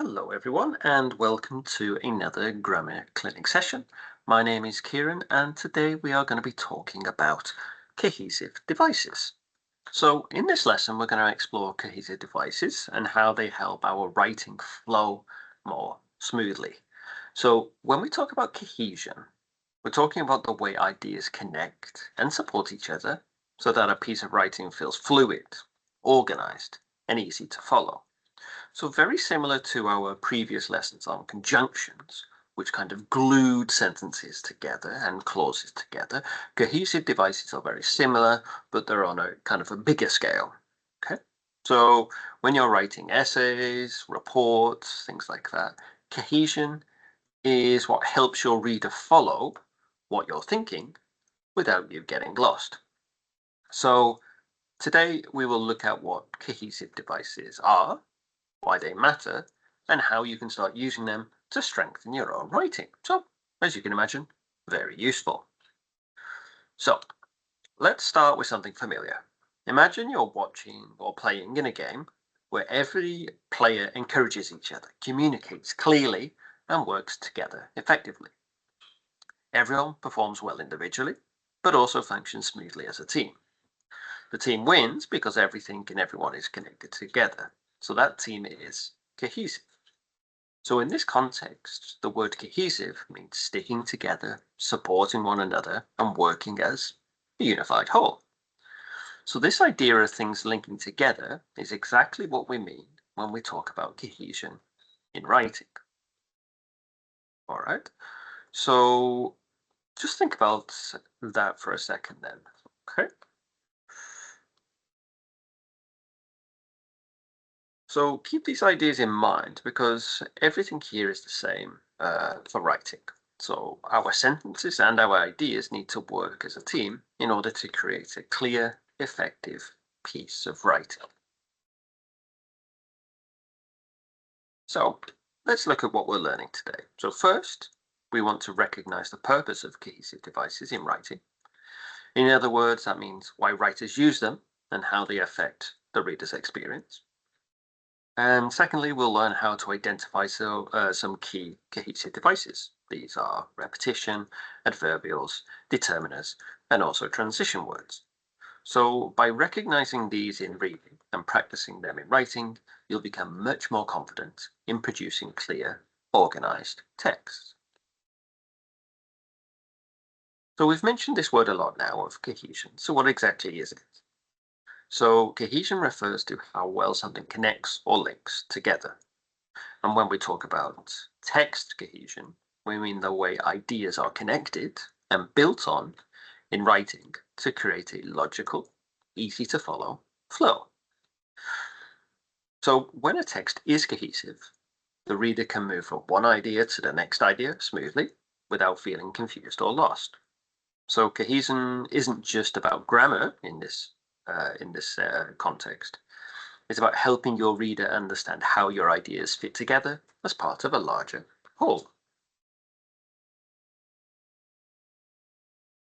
Hello, everyone, and welcome to another grammar clinic session. My name is Kieran, and today we are going to be talking about cohesive devices. So, in this lesson, we're going to explore cohesive devices and how they help our writing flow more smoothly. So, when we talk about cohesion, we're talking about the way ideas connect and support each other so that a piece of writing feels fluid, organized, and easy to follow. So very similar to our previous lessons on conjunctions, which kind of glued sentences together and clauses together, cohesive devices are very similar, but they're on a kind of a bigger scale. Okay. So when you're writing essays, reports, things like that, cohesion is what helps your reader follow what you're thinking without you getting lost. So today we will look at what cohesive devices are, why they matter, and how you can start using them to strengthen your own writing. So, as you can imagine, very useful. So, let's start with something familiar. Imagine you're watching or playing in a game where every player encourages each other, communicates clearly, and works together effectively. Everyone performs well individually, but also functions smoothly as a team. The team wins because everything and everyone is connected together. So that team is cohesive. So in this context, the word cohesive means sticking together, supporting one another, and working as a unified whole. So this idea of things linking together is exactly what we mean when we talk about cohesion in writing. All right. So just think about that for a second then. Okay. So keep these ideas in mind because everything here is the same for writing. So our sentences and our ideas need to work as a team in order to create a clear, effective piece of writing. So let's look at what we're learning today. So first, we want to recognize the purpose of cohesive devices in writing. In other words, that means why writers use them and how they affect the reader's experience. And secondly, we'll learn how to identify some key cohesive devices. These are repetition, adverbials, determiners, and also transition words. So by recognizing these in reading and practicing them in writing, you'll become much more confident in producing clear, organized texts. So we've mentioned this word a lot now of cohesion. So what exactly is it? So cohesion refers to how well something connects or links together. And when we talk about text cohesion, we mean the way ideas are connected and built on in writing to create a logical, easy to follow flow. So when a text is cohesive, the reader can move from one idea to the next idea smoothly without feeling confused or lost. So cohesion isn't just about grammar in this context. It's about helping your reader understand how your ideas fit together as part of a larger whole.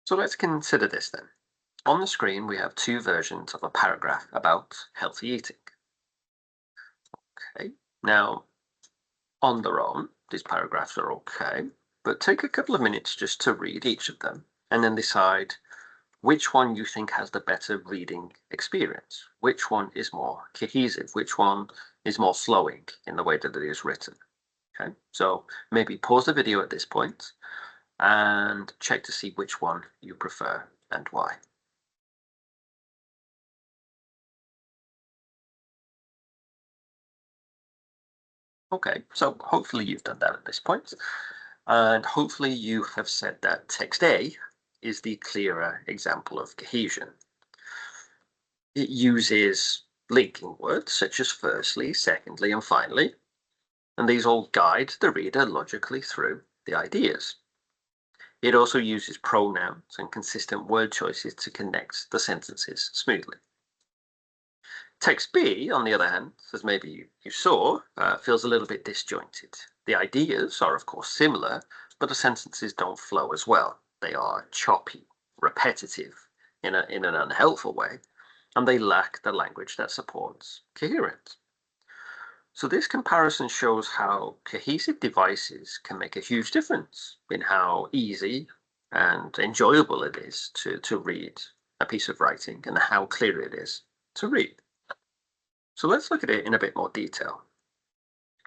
So let's consider this then. On the screen, we have two versions of a paragraph about healthy eating. Okay. Now, on their own, these paragraphs are okay, but take a couple of minutes just to read each of them and then decide which one you think has the better reading experience, which one is more cohesive, which one is more flowing in the way that it is written. Okay, so maybe pause the video at this point and check to see which one you prefer and why. Okay, so hopefully you've done that at this point, and hopefully you have said that text A is the clearer example of cohesion. It uses linking words such as firstly, secondly, and finally, and these all guide the reader logically through the ideas. It also uses pronouns and consistent word choices to connect the sentences smoothly. Text B, on the other hand, as maybe you saw, feels a little bit disjointed. The ideas are, of course, similar, but the sentences don't flow as well. They are choppy, repetitive, in an unhelpful way, and they lack the language that supports coherence. So this comparison shows how cohesive devices can make a huge difference in how easy and enjoyable it is to read a piece of writing and how clear it is to read. So let's look at it in a bit more detail.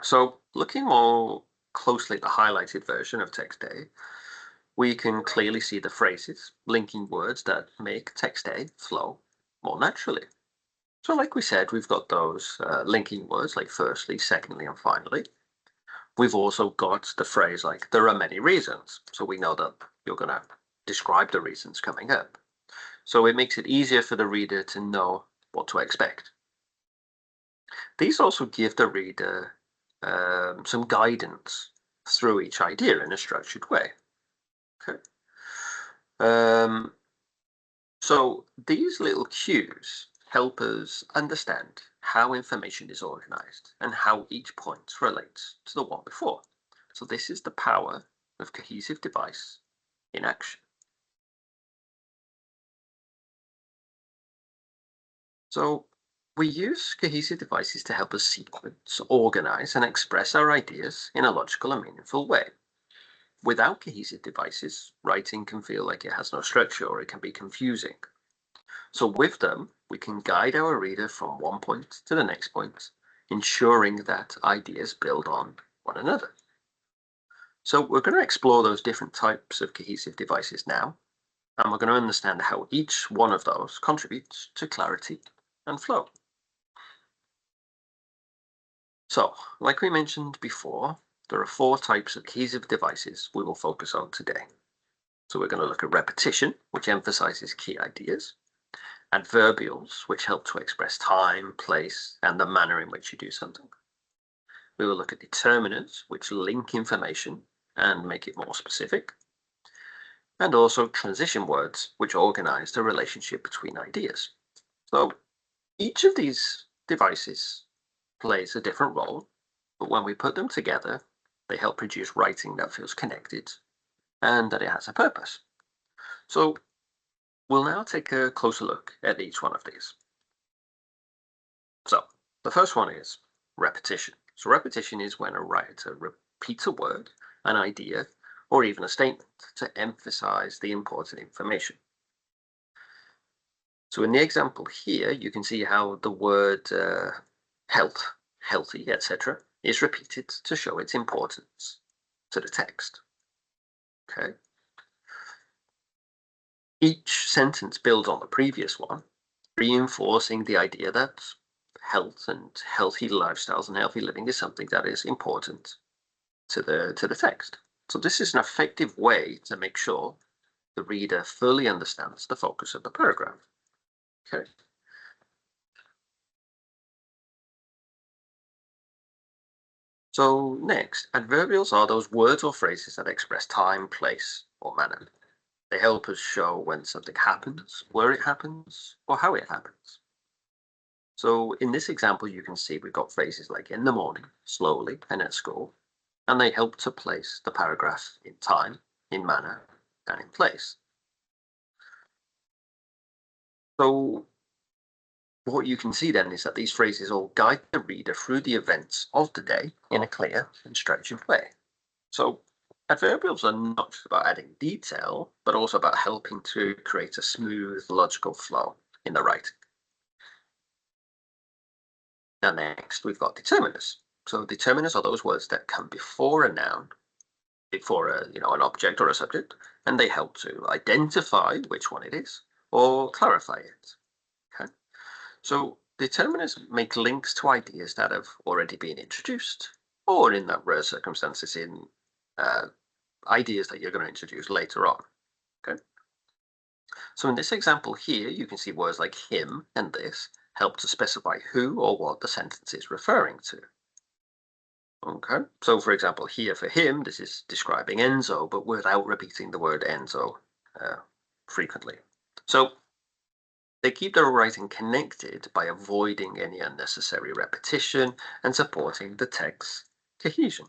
So looking more closely at the highlighted version of text A, we can clearly see the phrases linking words that make text A flow more naturally. So like we said, we've got those linking words like firstly, secondly, and finally. We've also got the phrase like, there are many reasons. So we know that you're going to describe the reasons coming up. So it makes it easier for the reader to know what to expect. These also give the reader some guidance through each idea in a structured way. Okay. So these little cues help us understand how information is organized and how each point relates to the one before. So this is the power of cohesive device in action. So we use cohesive devices to help us sequence, organize, and express our ideas in a logical and meaningful way. Without cohesive devices, writing can feel like it has no structure or it can be confusing. So with them, we can guide our reader from one point to the next point, ensuring that ideas build on one another. So we're going to explore those different types of cohesive devices now, and we're going to understand how each one of those contributes to clarity and flow. So, like we mentioned before, there are four types of cohesive devices we will focus on today. So we're going to look at repetition, which emphasizes key ideas, adverbials, which help to express time, place, and the manner in which you do something. We will look at determinants, which link information and make it more specific, and also transition words, which organize the relationship between ideas. So each of these devices plays a different role, but when we put them together, they help produce writing that feels connected and that it has a purpose. So we'll now take a closer look at each one of these. So the first one is repetition. So repetition is when a writer repeats a word, an idea, or even a statement to emphasize the important information. So in the example here, you can see how the word health, healthy, etc. is repeated to show its importance to the text. Okay. Each sentence builds on the previous one, reinforcing the idea that health and healthy lifestyles and healthy living is something that is important to the text. So this is an effective way to make sure the reader fully understands the focus of the paragraph. Okay. So next, adverbials are those words or phrases that express time, place, or manner. They help us show when something happens, where it happens, or how it happens. So in this example, you can see we've got phrases like in the morning, slowly, and at school, and they help to place the paragraph in time, in manner, and in place. So what you can see then is that these phrases all guide the reader through the events of the day in a clear and structured way. So adverbials are not just about adding detail, but also about helping to create a smooth, logical flow in the writing. Now next, we've got determiners. So determiners are those words that come before a noun, before an object or a subject, and they help to identify which one it is or clarify it. Okay. So determiners make links to ideas that have already been introduced, or in that rare circumstances, in uh, ideas that you're going to introduce later on. Okay. So in this example here, you can see words like him and this help to specify who or what the sentence is referring to. Okay, so for example, here for him, this is describing Enzo, but without repeating the word Enzo frequently. So they keep their writing connected by avoiding any unnecessary repetition and supporting the text's cohesion.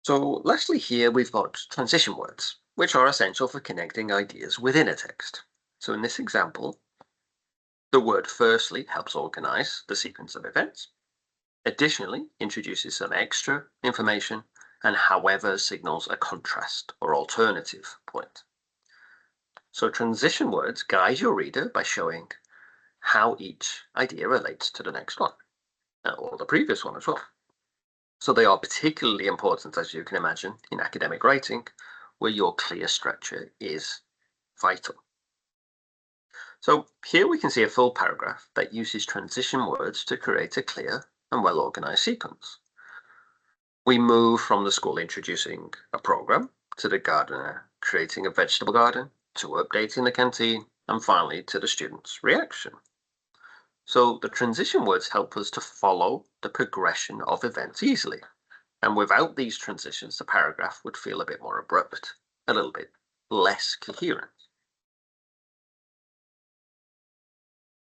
So lastly here, we've got transition words, which are essential for connecting ideas within a text. So in this example, The word firstly helps organize the sequence of events. Additionally, introduces some extra information and however signals a contrast or alternative point. So transition words guide your reader by showing how each idea relates to the next one, or the previous one as well. So they are particularly important, as you can imagine, in academic writing, where your clear structure is vital. So here we can see a full paragraph that uses transition words to create a clear and well-organized sequence. We move from the school introducing a program, to the gardener creating a vegetable garden, to updating the canteen, and finally to the student's reaction. So the transition words help us to follow the progression of events easily. And without these transitions, the paragraph would feel a bit more abrupt, a little bit less coherent.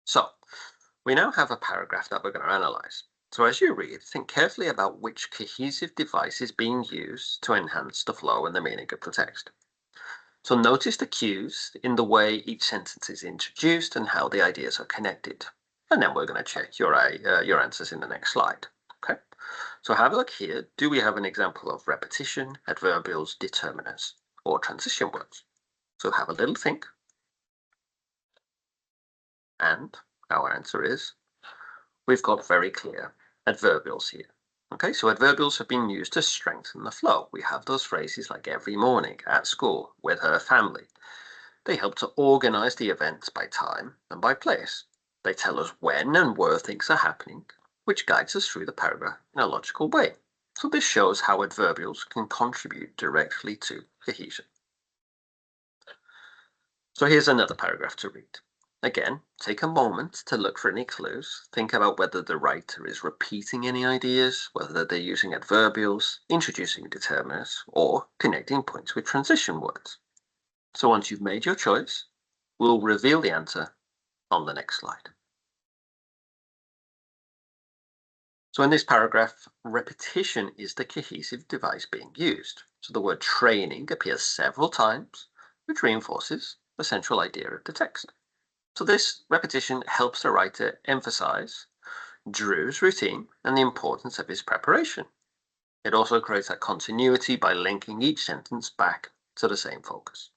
So we now have a paragraph that we're going to analyze. So as you read, think carefully about which cohesive device is being used to enhance the flow and the meaning of the text. So notice the cues in the way each sentence is introduced and how the ideas are connected. And then we're going to check your answers in the next slide. Okay. So have a look here. Do we have an example of repetition, adverbials, determiners, or transition words? So have a little think. And our answer is, we've got very clear adverbials here. Okay, so adverbials have been used to strengthen the flow. We have those phrases like every morning, at school, with her family. They help to organize the events by time and by place. They tell us when and where things are happening, which guides us through the paragraph in a logical way. So this shows how adverbials can contribute directly to cohesion. So here's another paragraph to read. Again, take a moment to look for any clues. Think about whether the writer is repeating any ideas, whether they're using adverbials, introducing determiners, or connecting points with transition words. So once you've made your choice, we'll reveal the answer on the next slide. So in this paragraph, repetition is the cohesive device being used. So the word training appears several times, which reinforces the central idea of the text. So this repetition helps the writer emphasize Drew's routine and the importance of his preparation. It also creates that continuity by linking each sentence back to the same focus.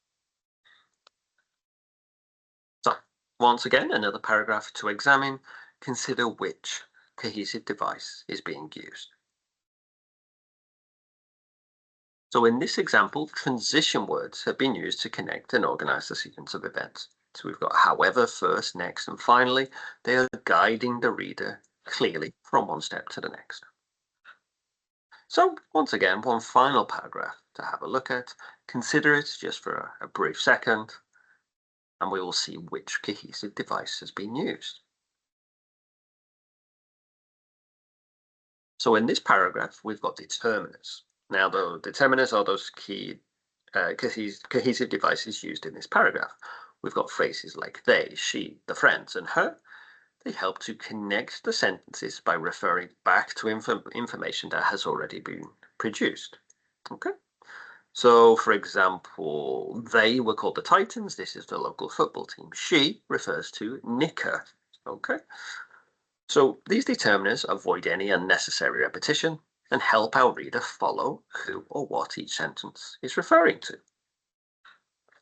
So, once again, another paragraph to examine. Consider which cohesive device is being used. So in this example, transition words have been used to connect and organize the sequence of events. So we've got however, first, next, and finally. They are guiding the reader clearly from one step to the next. So once again, one final paragraph to have a look at. Consider it just for a brief second, and we will see which cohesive device has been used. So in this paragraph, we've got determiners. Now, the determiners are those key cohesive devices used in this paragraph. We've got phrases like they, she, the friends, and her. They help to connect the sentences by referring back to information that has already been produced. Okay. So, for example, they were called the Titans. This is the local football team. She refers to Nicker. Okay. So these determiners avoid any unnecessary repetition and help our reader follow who or what each sentence is referring to.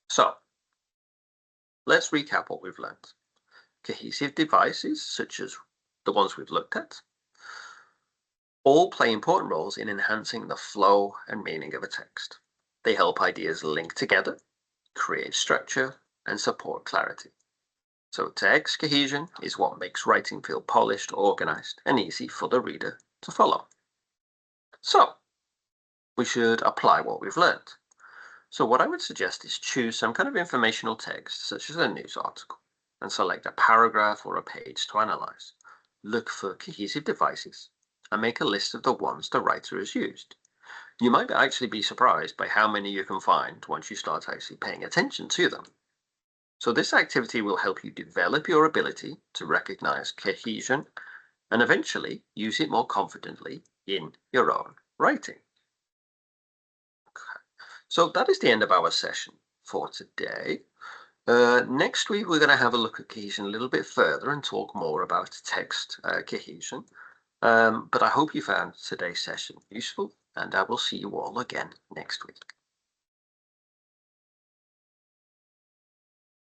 So let's recap what we've learned. Cohesive devices, such as the ones we've looked at, all play important roles in enhancing the flow and meaning of a text. They help ideas link together, create structure, and support clarity. So text cohesion is what makes writing feel polished, organized, and easy for the reader to follow. So we should apply what we've learned. So what I would suggest is choose some kind of informational text, such as a news article, and select a paragraph or a page to analyze. Look for cohesive devices and make a list of the ones the writer has used. You might actually be surprised by how many you can find once you start actually paying attention to them. So this activity will help you develop your ability to recognize cohesion and eventually use it more confidently in your own writing. So that is the end of our session for today. Next week, we're going to have a look at cohesion a little bit further and talk more about text cohesion. But I hope you found today's session useful, and I will see you all again next week.